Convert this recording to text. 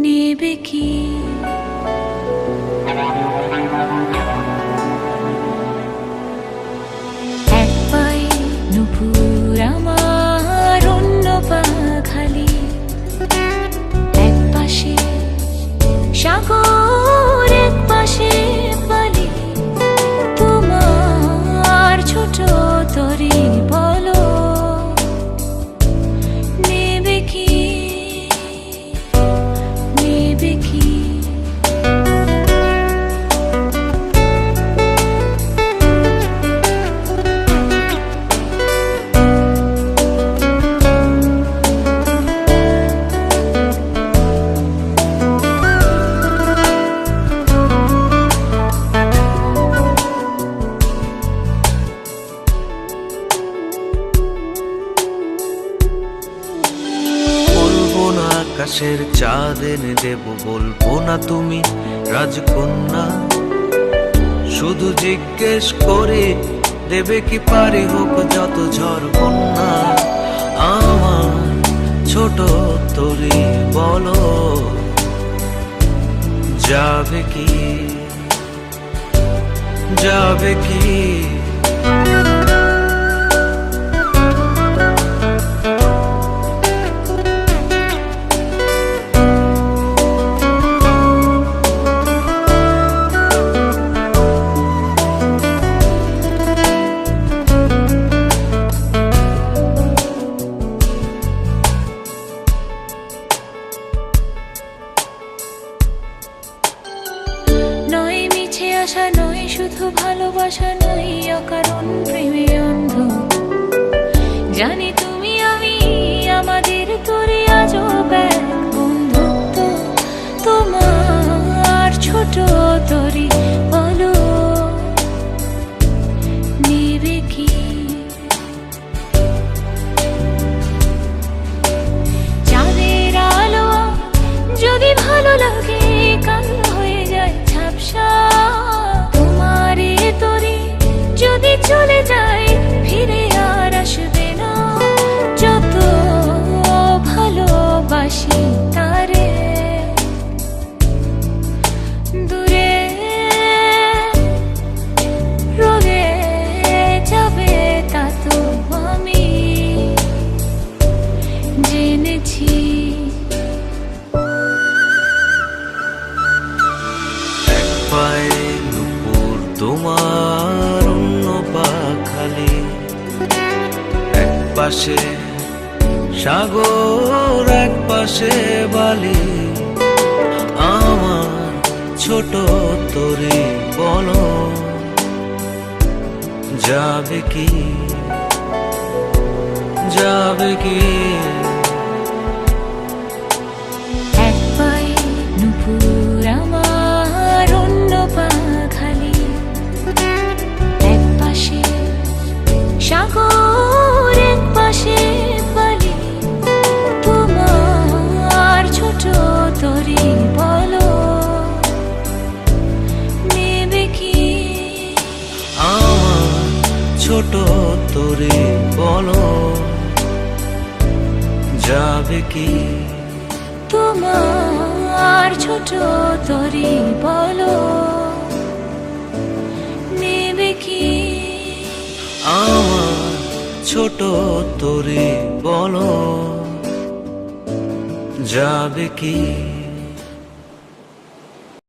নেবে কি? এক পায়ে নুপুর আমার, অন্য পা খালি। এক পাশে সাগর, এক পাশে বালি। তোমার ছোট তরি বলো নেবে কি? নেবে কি? আকাশের চাঁদ এনে দেব, বলবো না তুমি রাজকন্যা। শুধু জিজ্ঞেস করে দেবে কি পারি হোক যত ঝড় বন্যা। আমার ছোট তরি বলো যাবে কি? যাবে কি? আশা নয় শুধু ভালোবাসা নয়, অকারণ প্রেমে অন্ধ। জানি তুমি আমি আমাদের তোরে আজব এক বন্ধুত্ব। তোমার ছোট তরি বলো নেবে কি? চাঁদের আলো যদি ভালো লাগে, কালো হয়ে যায় ঝাপসা। যদি চলে যায় ফিরে আর আসবে না। যত ভালোবাসি তারে, দূরে রয়ে যাবে তা তো আমি জেনেছি। এক পায়ে নুপুর তোমার, খালি। এক পাশে সাগর, এক পাশে বালি। আমার ছোট তরি বলো যাবে কি? যাবে কি? এক পায়ে নুপুর আমার, অন্য পা খালি। এক পাশে সাগর, এক পাশে বালি। তোমার ছোট তরি বলো নেবে কি? আমার ছোট তরি বলো যাবে কি? তোমার ছোট তরি বলো নেবে কি? আমার ছোট তরি বলো যাবে কি?